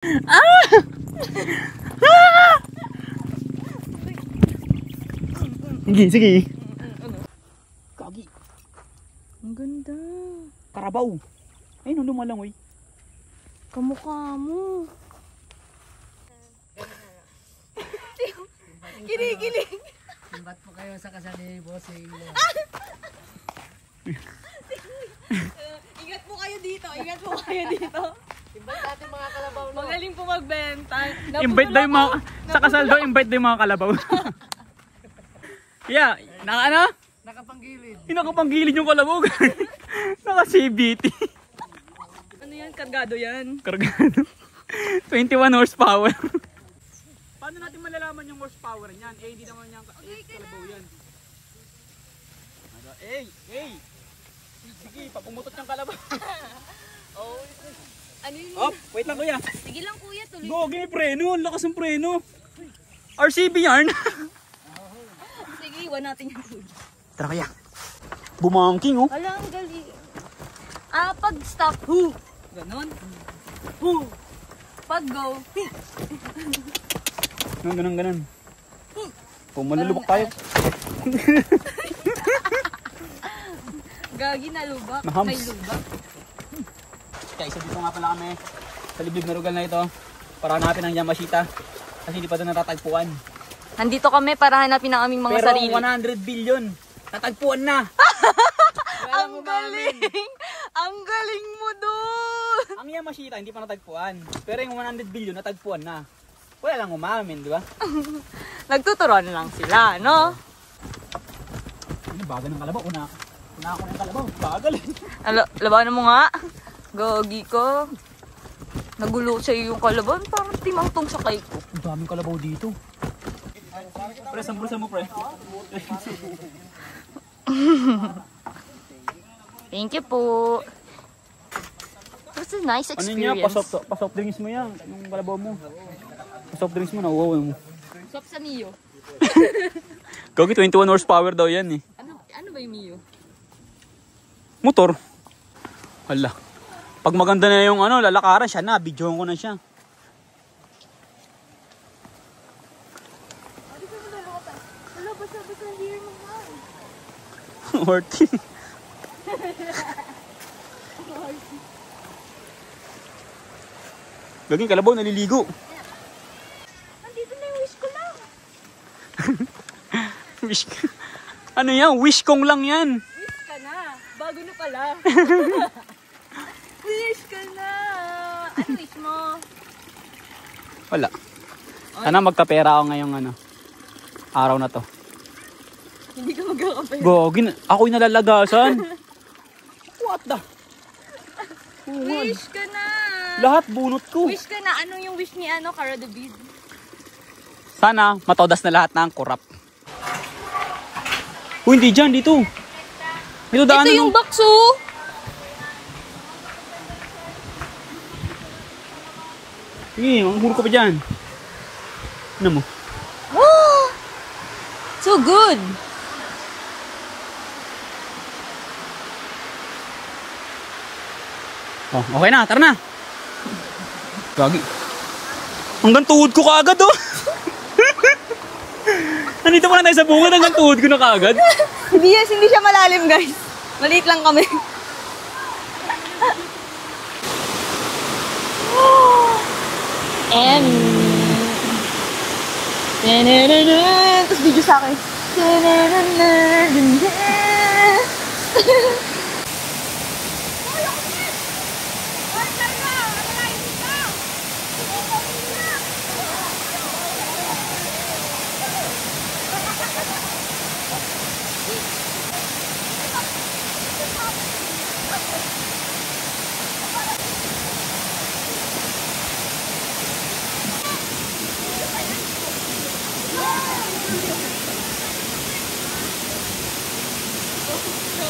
Ah! Ah! Sige, sige. Kagi. Ang ganda. Karabaw. Ay, no, lumalangoy. Kamukha mo. Kinikilig. Simbat po kayo sa kasal ni Bossing. Ingat po kayo dito. Ingat po kayo dito. Simbat natin mga kalabaw. No? Magaling po magbenta. Invite daw yung mga, sa kasal daw, invite daw yung mga kalabaw. Yeah, naka ano? Nakapanggilid. Pinakapanggilid yung kalabaw. Naka CBT. Ano yan? Kargado yan. Kargado. 21 horsepower. Paano natin malalaman yung horsepower niyan? Eh, di naman yung kalabaw yan. Eh! Sige, papumutot yung kalabaw. Oh, ano yun? Op, wait lang kuya. Sige lang kuya, tuloy. Gogi, preno. Ang lakas ng preno. RCB yarn. Sige, iwan natin yung tuloy. Tara kaya. Bumangking oh. Hala, ang galing. Ah, pag stop, hu. Ganon. Hu. Pag go, hi. Ganun. Oh, malulubok tayo. Gagi na lubak. Nahams. May lubak. Kaya isa dito nga pala kami sa liblib na lugar na ito para hanapin ang Yamashita kasi hindi pa doon natatagpuan. Nandito kami para hanapin ang aming mga Pero sarili. 100 billion natagpuan na. Ang galing! Ang galing mo dun! Ang Yamashita hindi pa natagpuan. Pero yung 100 billion natagpuan na. Wala lang umamin, di ba? Nagtuturuan lang sila, no? Ano bagal ng kalabaw? Una ako ng kalabaw. Bagal eh. Labanan mo nga. Gagi ko. Nagulo sa'yo yung kalaban. Parang timangtong sa kay ko. Ang daming kalabaw dito. Pre, samburusan mo pre. Thank you po. It was a nice Ano niya? experience. Pasoft drinks mo yan. Yung kalabaw mo. Pasoft drinks mo na. Wow mo. Sop sa Mio. Gagi, 21 horsepower daw yan eh. Ano ba yung Mio? Motor. Hala. Pag maganda na yung ano, lalakaran siya na. Videohan ko na siya. Wala, basta here mo nga. Horty. Gaging kalabaw, naliligo. Nandito na yung wish ko lang. Wish ano yan? Wish kong lang yan. Wish ka na. Bago na pala. Wish ka na. Ano wish mo? Wala. Sana magkapera ako ngayong ano, araw na to. Hindi ka magkakapera. Gagin, ako'y nalalagasan. What the? Wish ka na. Lahat bunot ko. Wish ka na. Ano yung wish ni Cara David? Sana matodas na lahat ng kurap. Hindi dyan, dito. Dito daan. Ito yung bakso. Sige, ang huro ka pa dyan. Ano mo? Oh, so good. Oh, okay na, tara na. Gagi. Hanggang tuhod ko kaagad oh. Nandito pa na tayo sa bungad, hanggang tuhod ko na kaagad. Hindi siya malalim, guys. Maliit lang kami. And tapos video sa akin.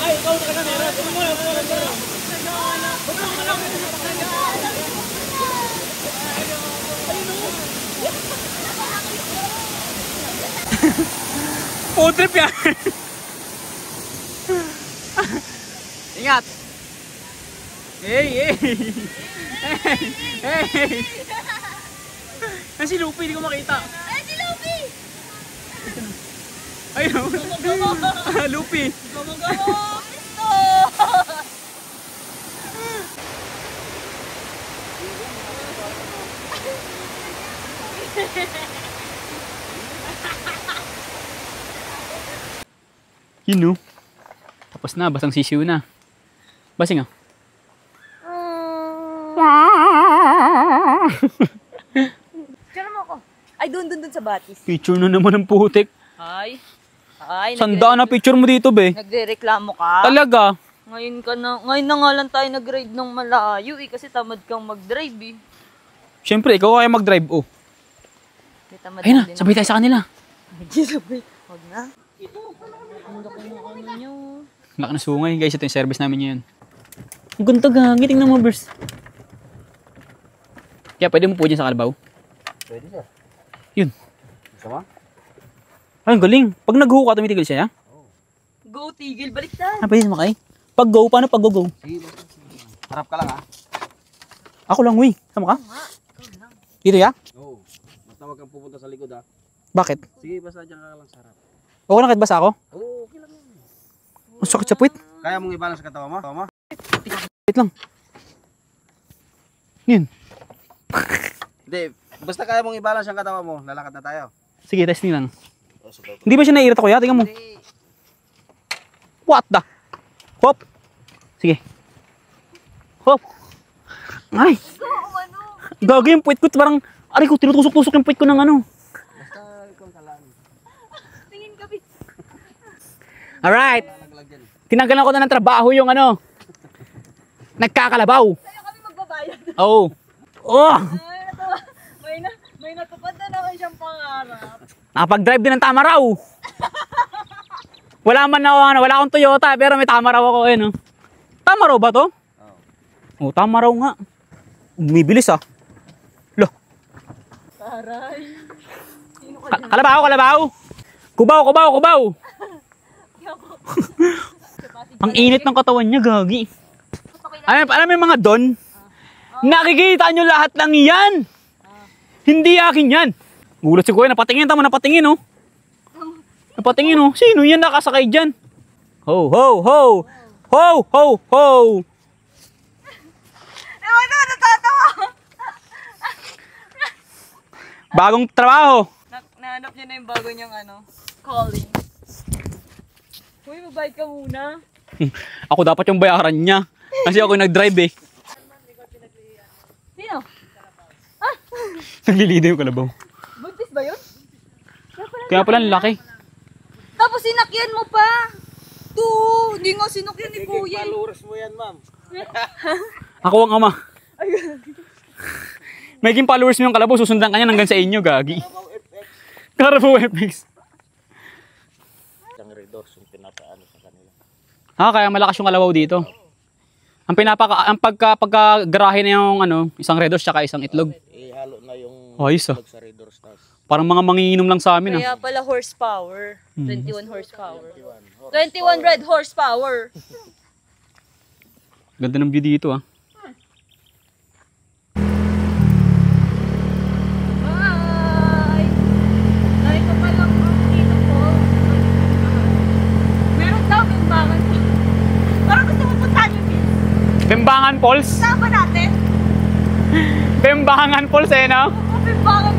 Ay, ikaw talaga meron. Food trip yan. Ingat. Hey, hey. Hey, hey. Yan si Luffy, hindi ko makita. Ay, si Luffy! Ayun. Luffy. Gumagawa! Pisto! Yun no. Tapos na, basang sisiw na. Basing ah. Picture mo ako. Ay, doon sa batis. Picture na naman ng putik. Ay, Sandaan na picture mo dito, be. nagre-reklamo ka? Talaga. Ngayon na nga lang tayo nag-ride ng malayo kasi tamad kang mag-drive eh. Siyempre, ikaw kaya mag-drive, oh. Tamad Ayun na, din sabay tayo sa kanila. sabay. Huwag na. Ang laki ng ano nyo. Laki na sungay, guys. Ito yung service namin yun. Ang ganda gangi, tingnan mo, Bers. Kaya pwede mo po dyan sa kalabaw? Pwede siya. Yun. Sama? Ay, ang galing. Pag nag-go ka, tumitigil siya, ya? Go, tigil, baliktad. Pwede sumakay. Pag go, paano pag go-go? Sige, harap ka lang ha. Ako lang, uy. Sama ka? Dito, ya? Oo. Basta huwag kang pupunta sa likod ha. Bakit? Sige, basta dyan ka lang sa harap. Okay na kahit basa ako? Oo, okay lang. Ang sakit sa puwit. Kaya mong ibalance sa katawan mo? Tama? Wait lang. Yun. Hindi, basta kaya mong ibalance ang katawan mo, lalakad na tayo. Sige, testing lang. Hindi ba siya naiirita, kuya? Tingnan mo. What the? Hop. Sige. Hop. Ay. Gagawin yung puwit ko. Parang, aray ko, tinutusok-tusok yung puwit ko ng ano. Basta ikaw ka lang. Tingin ka, bis. Alright. Naglag dyan. Tinanggalan ko na ng trabaho yung ano. Nagkakalabaw. Tayo kami magbabayad. Oo. Oh. Ay, natawa. May natupad na naman siyang pangarap. Nakapag-drive din ng tama raw. Wala man na ano, wala akong Toyota pero may tama raw ako no. Tama raw ba to? Oo. Oh, tama raw nga. Umibilis ah. Lo. Taray. Sino ka dyan? Kalabaw. Kubaw. Ang init ng katawan niya, gagi. Alam mo yung mga don? Nakikita nyo lahat ng yan. Hindi akin yan. Gulat si Kuya, napatingin oh. Napatingin oh. Sino yan nakasakay dyan? Ho. Ewan na, natatawa. Bagong trabaho. Nahanap niya na yung bago niyang calling. Uy, mabayad ka muna. Ako dapat yung bayaran niya. Kasi ako yung nag-drive eh. Sino? Naglilida yung kalabaw. Buntis ba yun? Kaya pala ang laki. Tapos sinakyan mo pa. Hindi nga sinakyan ni Kuya. Paluras mo yan, ma'am. Ako ang ama. Maging followers mo yung kalabaw, susundan ka niya hanggang sa inyo, gagi. Carabao FX. Isang redos yung pinapaano sa kanila. Kaya malakas yung kalabaw dito. Ang pagka-garahe na yung isang redos tsaka isang itlog. Ihalo na yung Ayos ah. sa redos tas. Parang mga manginginom lang sa amin ah. Kaya pala horsepower. 21 horsepower. 21 red horsepower. Ganda ng view dito ah. Bye! Narito pa lang dito po. Meron daw bimbangan po. Parang gusto mo puntahan yung beach. Bembangan Falls. Saan ba natin? Bembangan Falls eh no? Oo, bimbangan